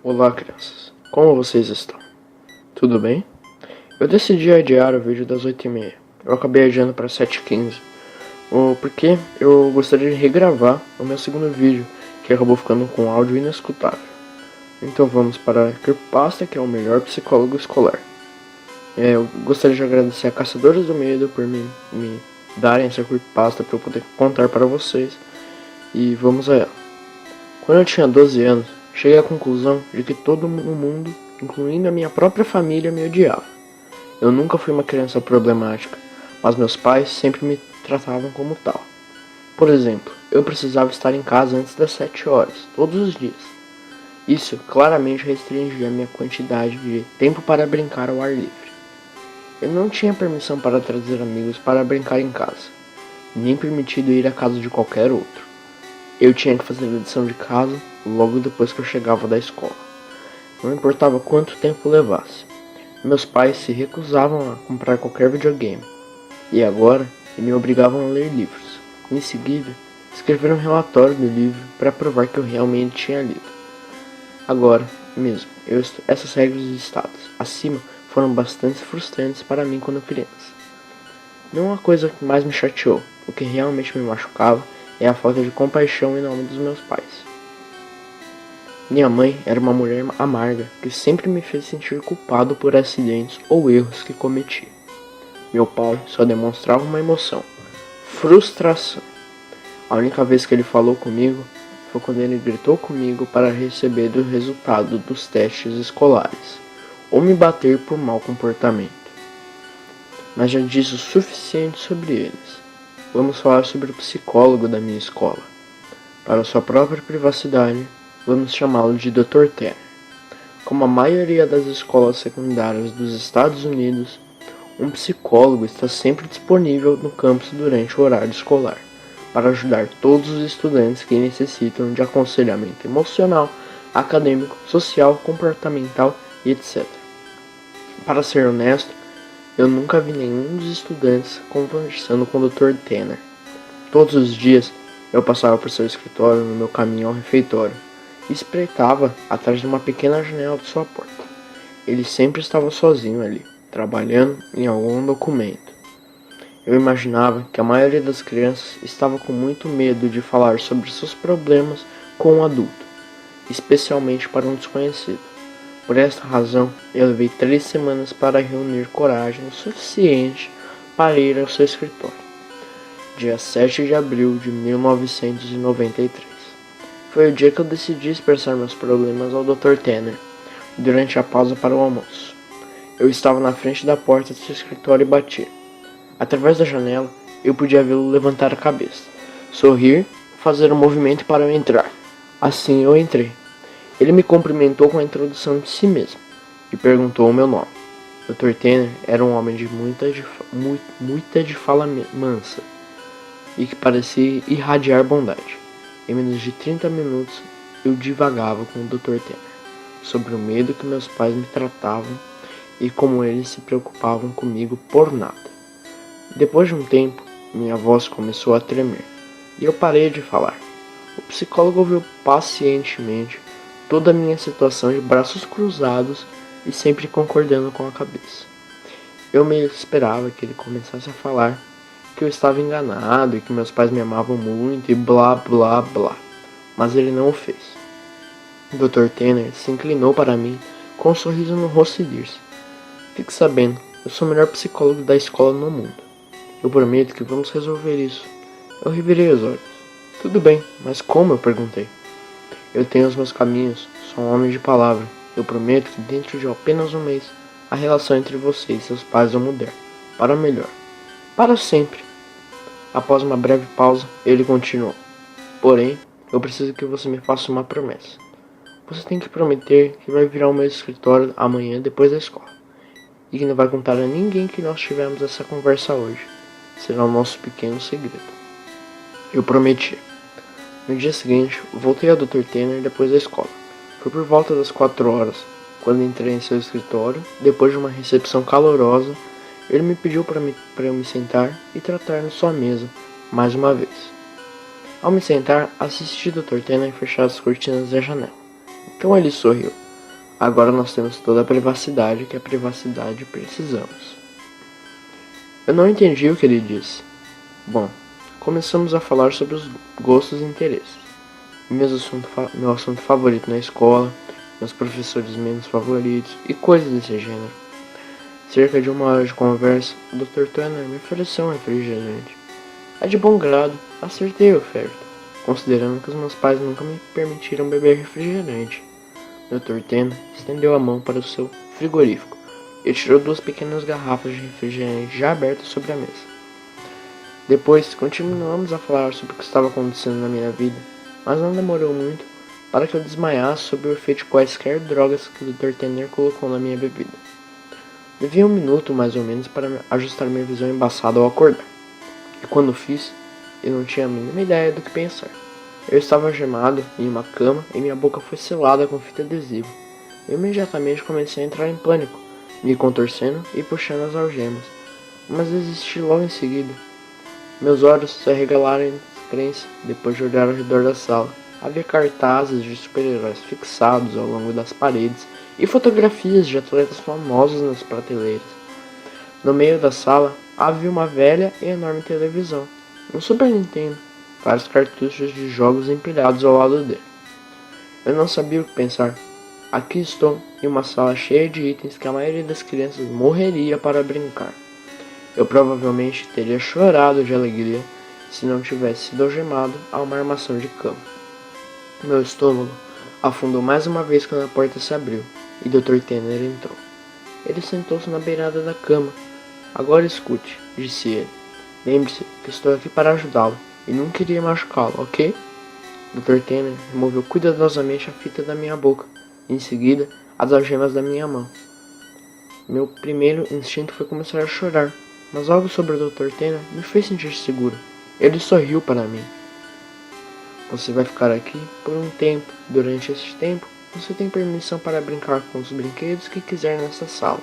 Olá, crianças. Como vocês estão? Tudo bem? Eu decidi adiar o vídeo das 8h30. Eu acabei adiando para 7h15. Porque eu gostaria de regravar o meu segundo vídeo, que acabou ficando com áudio inescutável. Então vamos para a creepypasta, que é o melhor psicólogo escolar. Eu gostaria de agradecer a Caçadores do Medo por me darem essa creepypasta para eu poder contar para vocês. E vamos a ela. Quando eu tinha 12 anos, cheguei à conclusão de que todo mundo, incluindo a minha própria família, me odiava. Eu nunca fui uma criança problemática, mas meus pais sempre me tratavam como tal. Por exemplo, eu precisava estar em casa antes das 7 horas, todos os dias. Isso claramente restringia minha quantidade de tempo para brincar ao ar livre. Eu não tinha permissão para trazer amigos para brincar em casa, nem permitido ir à casa de qualquer outro. Eu tinha que fazer a lição de casa logo depois que eu chegava da escola. Não importava quanto tempo levasse. Meus pais se recusavam a comprar qualquer videogame. E agora me obrigavam a ler livros. Em seguida, escrever um relatório do livro para provar que eu realmente tinha lido. Agora mesmo, essas regras listadas acima foram bastante frustrantes para mim quando criança. Não há coisa que mais me chateou. O que realmente me machucava é a falta de compaixão em nome dos meus pais. Minha mãe era uma mulher amarga que sempre me fez sentir culpado por acidentes ou erros que cometi. Meu pai só demonstrava uma emoção: frustração. A única vez que ele falou comigo foi quando ele gritou comigo para receber o resultado dos testes escolares, ou me bater por mau comportamento. Mas já disse o suficiente sobre eles. Vamos falar sobre o psicólogo da minha escola. Para sua própria privacidade, vamos chamá-lo de Dr. Tanner. Como a maioria das escolas secundárias dos Estados Unidos, um psicólogo está sempre disponível no campus durante o horário escolar, para ajudar todos os estudantes que necessitam de aconselhamento emocional, acadêmico, social, comportamental e etc. Para ser honesto, eu nunca vi nenhum dos estudantes conversando com o Dr. Tanner. Todos os dias eu passava por seu escritório no meu caminho ao refeitório e espreitava atrás de uma pequena janela de sua porta. Ele sempre estava sozinho ali, trabalhando em algum documento. Eu imaginava que a maioria das crianças estava com muito medo de falar sobre seus problemas com um adulto, especialmente para um desconhecido. Por esta razão, eu levei 3 semanas para reunir coragem o suficiente para ir ao seu escritório. Dia 7 de abril de 1993. Foi o dia que eu decidi expressar meus problemas ao Dr. Tanner, durante a pausa para o almoço. Eu estava na frente da porta do seu escritório e bati. Através da janela, eu podia vê-lo levantar a cabeça, sorrir, fazer um movimento para eu entrar. Assim eu entrei. Ele me cumprimentou com a introdução de si mesmo e perguntou o meu nome. Dr. Tanner era um homem de muita de fala mansa e que parecia irradiar bondade. Em menos de 30 minutos, eu divagava com o Dr. Tanner sobre o medo que meus pais me tratavam e como eles se preocupavam comigo por nada. Depois de um tempo, minha voz começou a tremer e eu parei de falar. O psicólogo ouviu pacientemente toda a minha situação de braços cruzados e sempre concordando com a cabeça. Eu meio que esperava que ele começasse a falar que eu estava enganado e que meus pais me amavam muito e blá blá blá, mas ele não o fez. O Dr. Tanner se inclinou para mim com um sorriso no rosto e disse: "Fique sabendo, eu sou o melhor psicólogo da escola no mundo. Eu prometo que vamos resolver isso." Eu revirei os olhos. "Tudo bem, mas como?" eu perguntei. "Eu tenho os meus caminhos, sou um homem de palavra. Eu prometo que dentro de apenas um mês, a relação entre você e seus pais vai mudar. Para melhor. Para sempre." Após uma breve pausa, ele continuou: "Porém, eu preciso que você me faça uma promessa. Você tem que prometer que vai vir ao meu escritório amanhã depois da escola. E que não vai contar a ninguém que nós tivemos essa conversa hoje. Será o nosso pequeno segredo." Eu prometi. No dia seguinte, voltei ao Dr. Tanner depois da escola. Foi por volta das 4 horas, quando entrei em seu escritório. Depois de uma recepção calorosa, ele me pediu para eu me sentar e tratar na sua mesa, mais uma vez. Ao me sentar, assisti Dr. Tanner fechar as cortinas da janela. Então ele sorriu. Agora nós temos toda a privacidade que a privacidade precisamos. Eu não entendi o que ele disse. Bom, começamos a falar sobre os gostos e interesses. Meu assunto favorito na escola, meus professores menos favoritos e coisas desse gênero. Cerca de 1 hora de conversa, o Dr. Turner me ofereceu um refrigerante. De bom grado, acertei a oferta, considerando que os meus pais nunca me permitiram beber refrigerante. Dr. Turner estendeu a mão para o seu frigorífico e tirou 2 pequenas garrafas de refrigerante já abertas sobre a mesa. Depois, continuamos a falar sobre o que estava acontecendo na minha vida, mas não demorou muito para que eu desmaiasse sob o efeito de quaisquer drogas que o Dr. Turner colocou na minha bebida. Levei 1 minuto mais ou menos para ajustar minha visão embaçada ao acordar. E quando fiz, eu não tinha a mínima ideia do que pensar. Eu estava algemado em uma cama e minha boca foi selada com fita adesiva. Eu imediatamente comecei a entrar em pânico, me contorcendo e puxando as algemas, mas desisti logo em seguida. Meus olhos se arregalaram em descrença depois de olhar ao redor da sala. Havia cartazes de super-heróis fixados ao longo das paredes e fotografias de atletas famosos nas prateleiras. No meio da sala havia uma velha e enorme televisão, um Super Nintendo, vários cartuchos de jogos empilhados ao lado dele. Eu não sabia o que pensar. Aqui estou, em uma sala cheia de itens que a maioria das crianças morreria para brincar. Eu provavelmente teria chorado de alegria se não tivesse sido algemado a uma armação de cama. Meu estômago afundou mais uma vez quando a porta se abriu e Dr. Tanner entrou. Ele sentou-se na beirada da cama. Agora escute, disse ele. Lembre-se que estou aqui para ajudá-lo e não queria machucá-lo, ok? Dr. Tanner removeu cuidadosamente a fita da minha boca e em seguida as algemas da minha mão. Meu primeiro instinto foi começar a chorar, mas algo sobre o Dr. Tanner me fez sentir seguro. Ele sorriu para mim. Você vai ficar aqui por um tempo. Durante esse tempo, você tem permissão para brincar com os brinquedos que quiser nessa sala,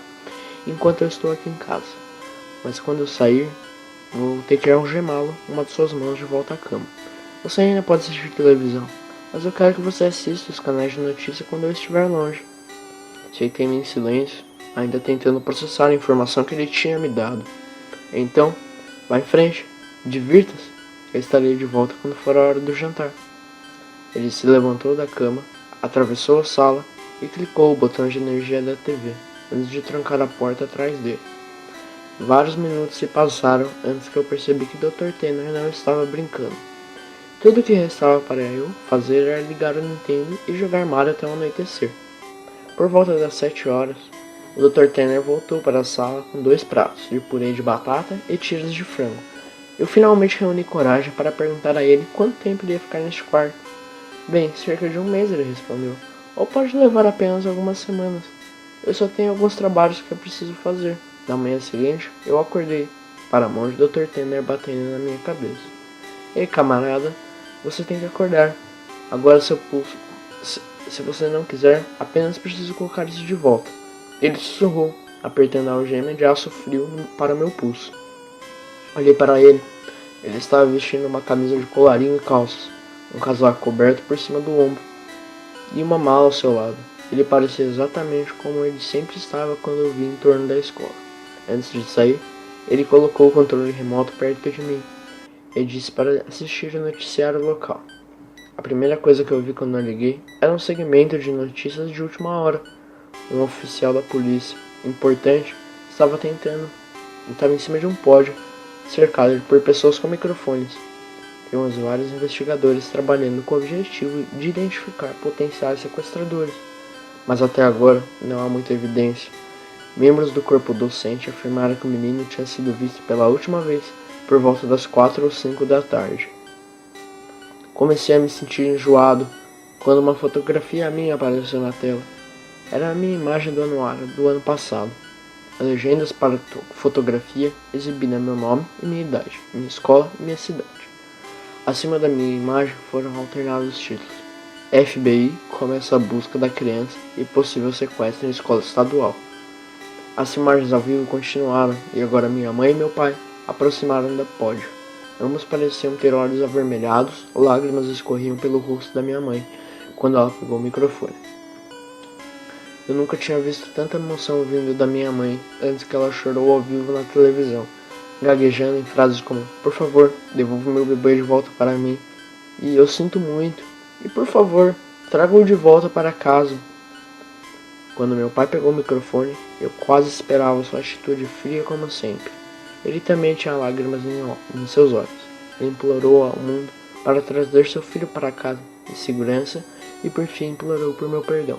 enquanto eu estou aqui em casa. Mas quando eu sair, vou ter que algemá-lo uma de suas mãos de volta à cama. Você ainda pode assistir televisão, mas eu quero que você assista os canais de notícia quando eu estiver longe. Sentei-me em silêncio, ainda tentando processar a informação que ele tinha me dado. Então, vá em frente, divirta-se. Eu estarei de volta quando for a hora do jantar. Ele se levantou da cama, atravessou a sala e clicou o botão de energia da TV, antes de trancar a porta atrás dele. Vários minutos se passaram antes que eu percebi que Dr. Tanner não estava brincando. Tudo o que restava para eu fazer era ligar o Nintendo e jogar Mario até o anoitecer. Por volta das 7 horas, o Dr. Tanner voltou para a sala com 2 pratos de purê de batata e tiras de frango. Eu finalmente reuni coragem para perguntar a ele quanto tempo ele ia ficar neste quarto. Bem, cerca de 1 mês, ele respondeu. Ou pode levar apenas algumas semanas. Eu só tenho alguns trabalhos que eu preciso fazer. Na manhã seguinte, eu acordei, para a mão de Dr. Tanner batendo na minha cabeça. Ei, camarada, você tem que acordar. Agora seu pulso. Se você não quiser, apenas preciso colocar isso de volta. Ele sussurrou, apertando a algema de aço frio para meu pulso. Olhei para ele. Ele estava vestindo uma camisa de colarinho e calças, um casaco coberto por cima do ombro e uma mala ao seu lado. Ele parecia exatamente como ele sempre estava quando eu vi em torno da escola. Antes de sair, ele colocou o controle remoto perto de mim e disse para assistir o noticiário local. A primeira coisa que eu vi quando eu liguei era um segmento de notícias de última hora. Um oficial da polícia, importante, estava em cima de um pódio, cercado por pessoas com microfones. Temos vários investigadores trabalhando com o objetivo de identificar potenciais sequestradores, mas até agora não há muita evidência. Membros do corpo docente afirmaram que o menino tinha sido visto pela última vez por volta das 4 ou 5 da tarde. Comecei a me sentir enjoado quando uma fotografia minha apareceu na tela. Era a minha imagem do ano passado. As legendas para a fotografia exibiam meu nome e minha idade, minha escola e minha cidade. Acima da minha imagem foram alternados os títulos: FBI começa a busca da criança e possível sequestro em escola estadual. As filmagens ao vivo continuaram e agora minha mãe e meu pai aproximaram da pódio. Ambos pareciam ter olhos avermelhados, lágrimas escorriam pelo rosto da minha mãe quando ela pegou o microfone. Eu nunca tinha visto tanta emoção vindo da minha mãe antes que ela chorou ao vivo na televisão, gaguejando em frases como: por favor, devolva meu bebê de volta para mim, e eu sinto muito, e por favor, traga-o de volta para casa. Quando meu pai pegou o microfone, eu quase esperava sua atitude fria como sempre. Ele também tinha lágrimas em seus olhos. Ele implorou ao mundo para trazer seu filho para casa em segurança e por fim implorou por meu perdão.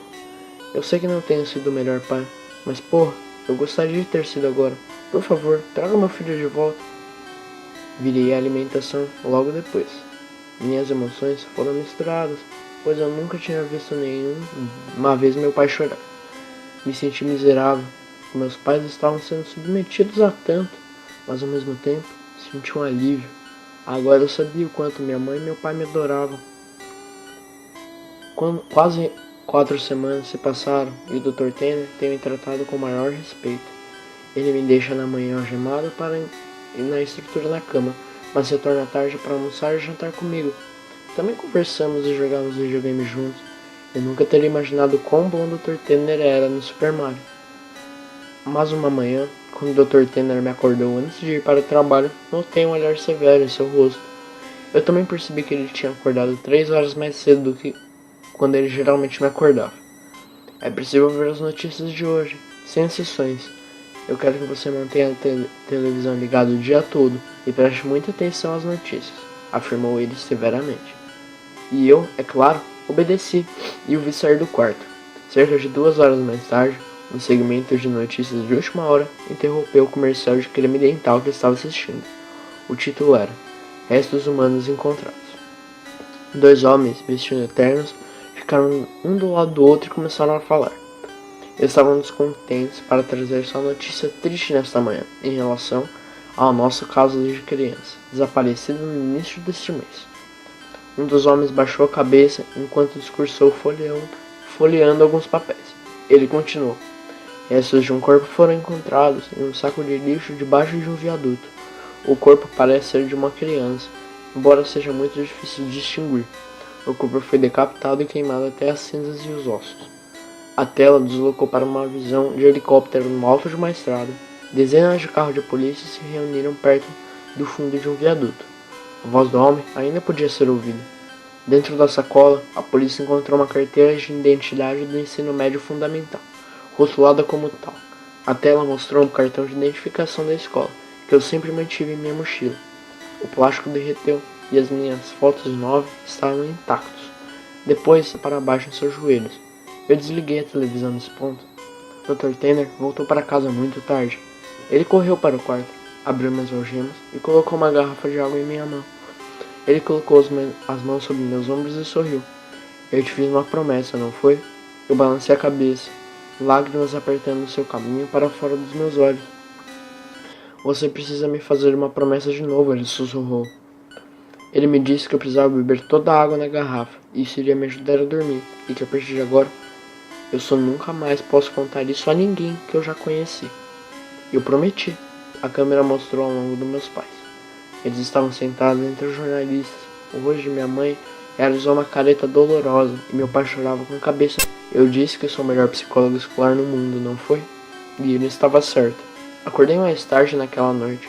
Eu sei que não tenho sido o melhor pai, mas porra, eu gostaria de ter sido agora. Por favor, traga meu filho de volta. Virei a alimentação logo depois. Minhas emoções foram misturadas, pois eu nunca tinha visto nenhuma vez meu pai chorar. Me senti miserável, meus pais estavam sendo submetidos a tanto, mas ao mesmo tempo senti um alívio. Agora eu sabia o quanto minha mãe e meu pai me adoravam. Quase 4 semanas se passaram e o Dr. Tanner tem me tratado com o maior respeito. Ele me deixa na manhã algemado para ir na estrutura da cama, mas retorna à tarde para almoçar e jantar comigo. Também conversamos e jogamos videogame juntos. Eu nunca teria imaginado quão bom o Dr. Tanner era no Super Mario. Mas uma manhã, quando o Dr. Tanner me acordou antes de ir para o trabalho, notei um olhar severo em seu rosto. Eu também percebi que ele tinha acordado 3 horas mais cedo do que quando ele geralmente me acordava. É preciso ver as notícias de hoje, sem exceções. Eu quero que você mantenha a televisão ligada o dia todo e preste muita atenção às notícias, afirmou ele severamente. E eu, é claro, obedeci e o vi sair do quarto. Cerca de 2 horas mais tarde, um segmento de notícias de última hora interrompeu o comercial de creme dental que estava assistindo. O título era: Restos humanos encontrados. 2 homens vestindo ternos ficaram um do lado do outro e começaram a falar. Eles estavam descontentes para trazer sua notícia triste nesta manhã em relação ao nosso caso de criança, desaparecida no início deste mês. Um dos homens baixou a cabeça enquanto discursou folheando alguns papéis. Ele continuou. Restos de um corpo foram encontrados em um saco de lixo debaixo de um viaduto. O corpo parece ser de uma criança, embora seja muito difícil de distinguir. O corpo foi decapitado e queimado até as cinzas e os ossos. A tela deslocou para uma visão de helicóptero no alto de uma estrada. Dezenas de carros de polícia se reuniram perto do fundo de um viaduto. A voz do homem ainda podia ser ouvida. Dentro da sacola, a polícia encontrou uma carteira de identidade do ensino médio fundamental, rotulada como tal. A tela mostrou um cartão de identificação da escola, que eu sempre mantive em minha mochila. O plástico derreteu e as minhas fotos 9 estavam intactos, depois para baixo em seus joelhos. Eu desliguei a televisão nesse ponto. Dr. Tanner voltou para casa muito tarde. Ele correu para o quarto, abriu minhas algemas e colocou uma garrafa de água em minha mão. Ele colocou as mãos sobre meus ombros e sorriu. Eu te fiz uma promessa, não foi? Eu balancei a cabeça, lágrimas apertando seu caminho para fora dos meus olhos. Você precisa me fazer uma promessa de novo, ele sussurrou. Ele me disse que eu precisava beber toda a água na garrafa, e isso iria me ajudar a dormir, e que a partir de agora, eu só nunca mais posso contar isso a ninguém que eu já conheci. Eu prometi. A câmera mostrou ao longo dos meus pais. Eles estavam sentados entre os jornalistas. O rosto de minha mãe realizou uma careta dolorosa, e meu pai chorava com a cabeça. Eu disse que sou o melhor psicólogo escolar no mundo, não foi? E ele estava certo. Acordei mais tarde naquela noite,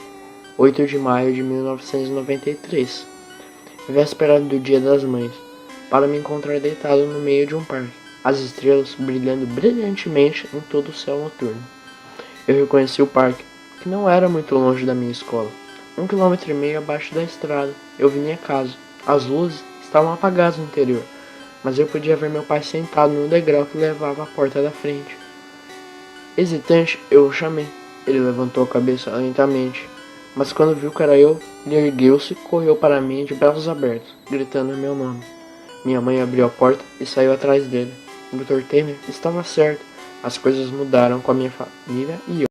8 de maio de 1993, véspera do Dia das Mães, para me encontrar deitado no meio de um parque, as estrelas brilhando brilhantemente em todo o céu noturno. Eu reconheci o parque, que não era muito longe da minha escola, 1,5 km abaixo da estrada. Eu vi minha casa. As luzes estavam apagadas no interior, mas eu podia ver meu pai sentado no degrau que levava à porta da frente. Hesitante, eu o chamei. Ele levantou a cabeça lentamente, mas quando viu que era eu, ele ergueu-se e correu para mim de braços abertos, gritando meu nome. Minha mãe abriu a porta e saiu atrás dele. O Dr. Tanner estava certo. As coisas mudaram com a minha família e eu.